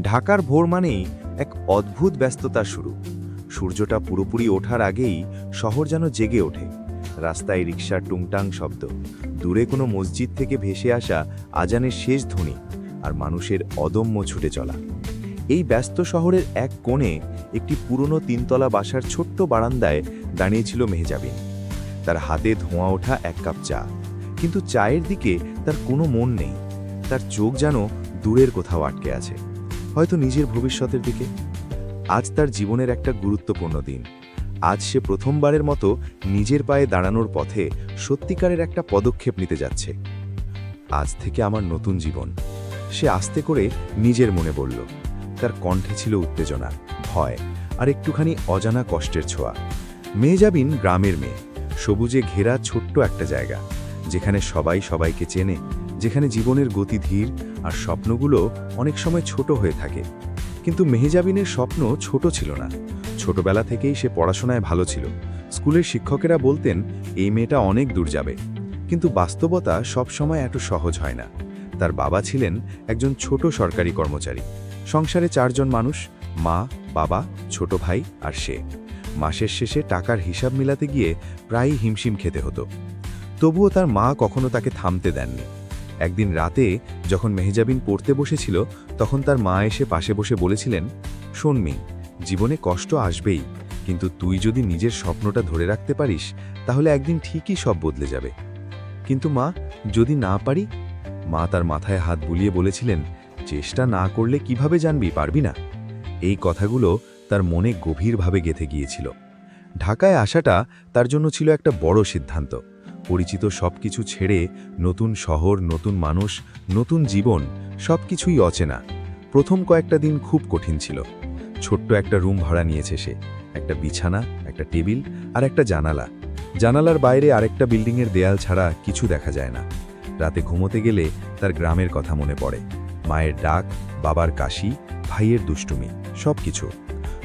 ঢাকার ভোর মানেই এক অদ্ভুত ব্যস্ততার শুরু। সূর্যটা পুরোপুরি ওঠার আগেই শহর যেন জেগে ওঠে। রাস্তায় রিকশার টুংটাং শব্দ, দূরে কোনো মসজিদ থেকে ভেসে আসা আজানের শেষ ধ্বনি, আর মানুষের অদম্য ছুটে চলা। এই ব্যস্ত শহরের এক কোণে একটি পুরনো তিনতলা বাসার ছোট্ট বারান্দায় দাঁড়িয়েছিল মেহজাবিন। তার হাতে ধোঁয়া ওঠা এক কাপ চা, কিন্তু চায়ের দিকে তার কোনো মন নেই। তার চোখ যেন দূরের কোথাও আটকে আছে, হয়তো নিজের ভবিষ্যতের দিকে। আজ তার জীবনের একটা গুরুত্বপূর্ণ দিন। আজ সে প্রথমবারের মতো নিজের পায়ে দাঁড়ানোর পথে সত্যিকারের একটা পদক্ষেপ নিতে যাচ্ছে। আজ থেকে আমার নতুন জীবন, সে আস্তে করে নিজের মনে বলল। তার কণ্ঠে ছিল উত্তেজনা, ভয় আর একটুখানি অজানা কষ্টের ছোঁয়া। মেহজাবিন গ্রামের মেয়ে, সবুজে ঘেরা ছোট্ট একটা জায়গা, যেখানে সবাই সবাইকে চেনে, যেখানে জীবনের গতি ধীর আর স্বপ্নগুলো অনেক সময় ছোট হয়ে থাকে। কিন্তু মেহজাবিনের স্বপ্ন ছোট ছিল না। ছোটবেলা থেকেই সে পড়াশোনায় ভালো ছিল। স্কুলের শিক্ষকেরা বলতেন এই মেয়েটা অনেক দূর যাবে, কিন্তু বাস্তবতা সবসময় এত সহজ হয় না। তার বাবা ছিলেন একজন ছোট সরকারি কর্মচারী। সংসারে 4 জন মানুষ, মা, বাবা, ছোট ভাই আর সে। মাসের শেষে টাকার হিসাব মিলাতে গিয়ে প্রায়ই হিমশিম খেতে হতো। তবুও তার মা কখনো তাকে থামতে দেননি। একদিন রাতে যখন মেহজাবিন পড়তে বসেছিল, তখন তার মা এসে পাশে বসে বলেছিলেন, শোন মেয়ে, জীবনে কষ্ট আসবেই, কিন্তু তুই যদি নিজের স্বপ্নটা ধরে রাখতে পারিস, তাহলে একদিন ঠিকই সব বদলে যাবে। কিন্তু মা, যদি না পারি? মা তার মাথায় হাত বুলিয়ে বলেছিলেন, চেষ্টা না করলে কিভাবে জানবি পারবি না? এই কথাগুলো তার মনে গভীরভাবে গেঁথে গিয়েছিল। ঢাকায় আসাটা তার জন্য ছিল একটা বড় সিদ্ধান্ত। পরিচিত সবকিছু ছেড়ে নতুন শহর, নতুন মানুষ, নতুন জীবন, সবকিছুই অচেনা। প্রথম কয়েকটা দিন খুব কঠিন ছিল। ছোট্ট একটা রুম ভাড়া নিয়েছে সে, একটা বিছানা, একটা টেবিল আর একটা জানালা। জানালার বাইরে আরেকটা বিল্ডিংয়ের দেয়াল ছাড়া কিছু দেখা যায় না। রাতে ঘুমোতে গেলে তার গ্রামের কথা মনে পড়ে, মায়ের ডাক, বাবার কাশি, ভাইয়ের দুষ্টুমি, সবকিছু।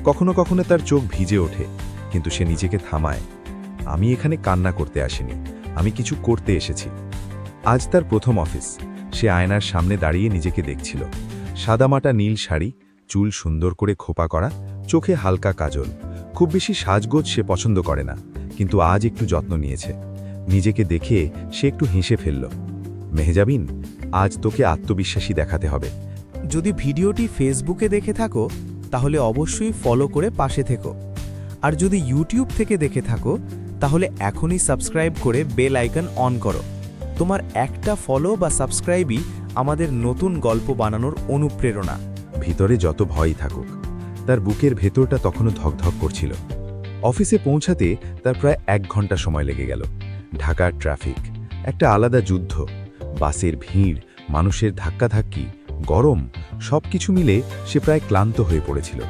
কখনো কখনো তার চোখ ভিজে ওঠে, কিন্তু সে নিজেকে থামায়। আমি এখানে কান্না করতে আসিনি, আমি কিছু করতে এসেছি। আজ তার প্রথম অফিস। সে আয়নার সামনে দাঁড়িয়ে নিজেকে দেখছিল। সাদামাটা নীল শাড়ি, চুল সুন্দর করে খোপা করা, চোখে হালকা কাজল। খুব বেশি সাজগোজ সে পছন্দ করে না, কিন্তু আজ একটু যত্ন নিয়েছে। নিজেকে দেখে সে একটু হেসে ফেলল। মেহজাবিন, আজ তোকে আত্মবিশ্বাসী দেখাতে হবে। যদি ভিডিওটি ফেসবুকে দেখে থাকো, তাহলে অবশ্যই ফলো করে পাশে থেকো। আর যদি ইউটিউব থেকে দেখে থাকো, তাহলে এখনই সাবস্ক্রাইব করে বেল আইকন অন করো। তোমার একটা ফলো বা সাবস্ক্রাইবই আমাদের নতুন গল্প বানানোর অনুপ্রেরণা। ভিতরে যত ভয়ই থাকুক, তার বুকের ভেতরটা তখনও ধকধক করছিল। অফিসে পৌঁছাতে তার প্রায় 1 ঘন্টা সময় লেগে গেল। ঢাকার ট্রাফিক একটা আলাদা যুদ্ধ। বাসের ভিড়, মানুষের ধাক্কাধাক্কি, গরম, সবকিছু মিলে সে প্রায় ক্লান্ত হয়ে পড়েছিল।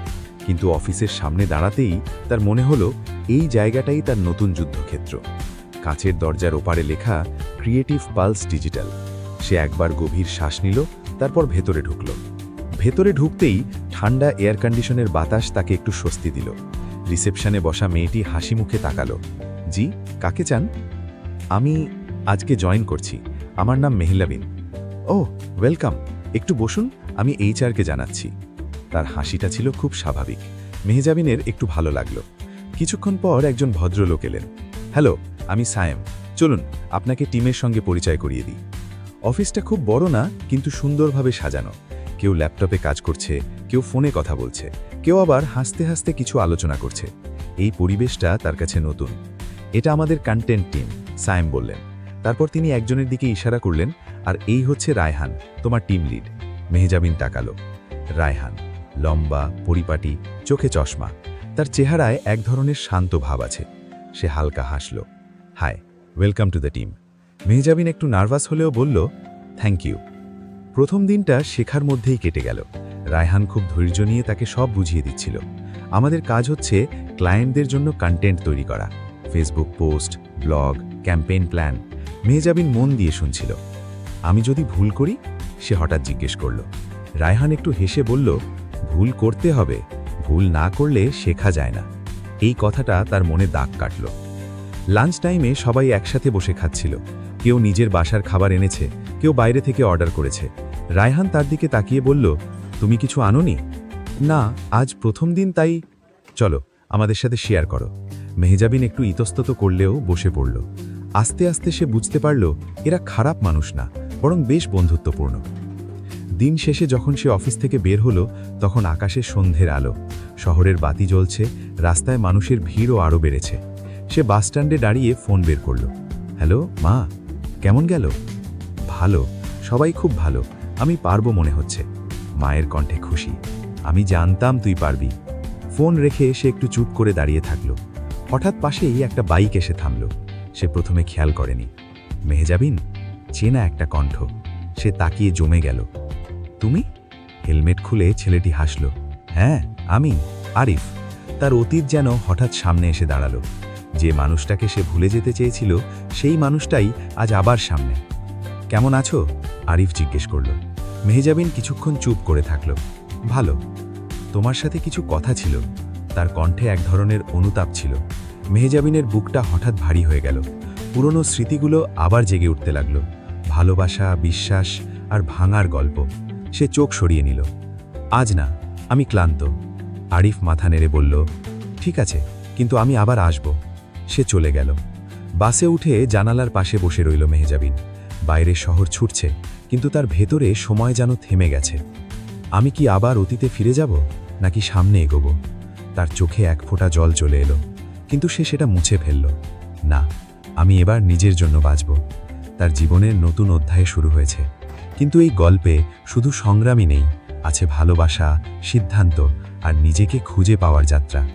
কিন্তু অফিসের সামনে দাঁড়াতেই তার মনে হলো এই জায়গাটাই তার নতুন যুদ্ধক্ষেত্র। কাঁচের দরজার ওপারে লেখা ক্রিয়েটিভ পালস ডিজিটাল। সে একবার গভীর শ্বাস নিল, তারপর ভেতরে ঢুকল। ভেতরে ঢুকতেই ঠান্ডা এয়ার কন্ডিশনের বাতাস তাকে একটু স্বস্তি দিল। রিসেপশনে বসা মেয়েটি হাসি মুখে তাকালো। জি, কাকে চান? আমি আজকে জয়েন করছি, আমার নাম মেহলাবিন। ও, ওয়েলকাম, একটু বসুন, আমি HR-কে জানাচ্ছি। তার হাসিটা ছিল খুব স্বাভাবিক। মেহজাবিনের একটু ভালো লাগলো। কিছুক্ষণ পর একজন ভদ্রলোক এলেন। হ্যালো, আমি সায়েম, চলুন আপনাকে টিমের সঙ্গে পরিচয় করিয়ে দিই। অফিসটা খুব বড় না, কিন্তু সুন্দরভাবে সাজানো। কেউ ল্যাপটপে কাজ করছে, কেউ ফোনে কথা বলছে, কেউ আবার হাসতে হাসতে কিছু আলোচনা করছে। এই পরিবেশটা তার কাছে নতুন। এটা আমাদের কন্টেন্ট টিম, সায়েম বললেন। তারপর তিনি একজনের দিকে ইশারা করলেন, আর এই হচ্ছে রায়হান, তোমার টিম লিড। মেহজাবিন তাকালো। রায়হান লম্বা, পরিপাটি, চোখে চশমা। তার চেহারায় এক ধরনের শান্ত ভাব আছে। সে হালকা হাসল। Hi, welcome to the team. Mehjabin একটু নার্ভাস হলেও বলল, থ্যাংক ইউ। প্রথম দিনটা শেখার মধ্যেই কেটে গেল। রায়হান খুব ধৈর্য নিয়ে তাকে সব বুঝিয়ে দিচ্ছিল। আমাদের কাজ হচ্ছে ক্লায়েন্টদের জন্য কন্টেন্ট তৈরি করা, Facebook post, blog, campaign plan. Mehjabin মন দিয়ে শুনছিল। আমি যদি ভুল করি? সে হঠাৎ জিজ্ঞেস করল। রায়হান একটু হেসে বলল, ভুল করতে হবে, ভুল না করলে শেখা যায় না। এই কথাটা তার মনে দাগ কাটল। লাঞ্চ টাইমে সবাই একসাথে বসে খাচ্ছিল। কেউ নিজের বাসার খাবার এনেছে, কেউ বাইরে থেকে অর্ডার করেছে। রায়হান তার দিকে তাকিয়ে বলল, তুমি কিছু আনোনি? না, আজ প্রথম দিন, তাই। চলো, আমাদের সাথে শেয়ার করো। মেহজাবিন একটু ইতস্তত করলেও বসে পড়ল। আস্তে আস্তে সে বুঝতে পারল এরা খারাপ মানুষ না, বরং বেশ বন্ধুত্বপূর্ণ। দিন শেষে যখন সে অফিস থেকে বের হলো, তখন আকাশে সন্ধ্যের আলো, শহরের বাতি জ্বলছে, রাস্তায় মানুষের ভিড়ও আরও বেড়েছে। সে বাসস্ট্যান্ডে দাঁড়িয়ে ফোন বের করল। হ্যালো মা, কেমন গেল? ভালো, সবাই খুব ভালো, আমি পারবো মনে হচ্ছে। মায়ের কণ্ঠে খুশি। আমি জানতাম তুই পারবি। ফোন রেখে সে একটু চুপ করে দাঁড়িয়ে থাকল। হঠাৎ পাশেই একটা বাইক এসে থামল। সে প্রথমে খেয়াল করেনি। মেহজাবিন, চেনা একটা কণ্ঠ। সে তাকিয়ে জমে গেল। তুমি? হেলমেট খুলে ছেলেটি হাসল। হ্যাঁ, আমি আরিফ। তার অতীত যেন হঠাৎ সামনে এসে দাঁড়ালো। যে মানুষটাকে সে ভুলে যেতে চেয়েছিল, সেই মানুষটাই আজ আবার সামনে। কেমন আছো? আরিফ জিজ্ঞেস করল। মেহজাবিন কিছুক্ষণ চুপ করে থাকল। ভালো। তোমার সাথে কিছু কথা ছিল। তার কণ্ঠে এক ধরনের অনুতাপ ছিল। মেহজাবিনের বুকটা হঠাৎ ভারী হয়ে গেল। পুরনো স্মৃতিগুলো আবার জেগে উঠতে লাগলো। ভালোবাসা, বিশ্বাস আর ভাঙার গল্প। সে চোখ সরিয়ে নিল। আজ না, আমি ক্লান্ত। আরিফ মাথা নেড়ে বলল, ঠিক আছে, কিন্তু আমি আবার আসব। সে চলে গেল। বাসে উঠে জানালার পাশে বসে রইল মেহজাবিন। বাইরে শহর ছুটছে, কিন্তু তার ভেতরে সময় যেন থেমে গেছে। আমি কি আবার অতীতে ফিরে যাব, নাকি সামনে এগোবো? তার চোখে এক ফোঁটা জল চলে এলো, কিন্তু সে সেটা মুছে ফেলল। না, আমি এবার নিজের জন্য বাঁচব। তার জীবনের নতুন অধ্যায় শুরু হয়েছে। কিন্তু এই গল্পে শুধু সংগ্রামই নেই, আছে ভালোবাসা, সিদ্ধান্ত আর নিজেকে খুঁজে পাওয়ার যাত্রা।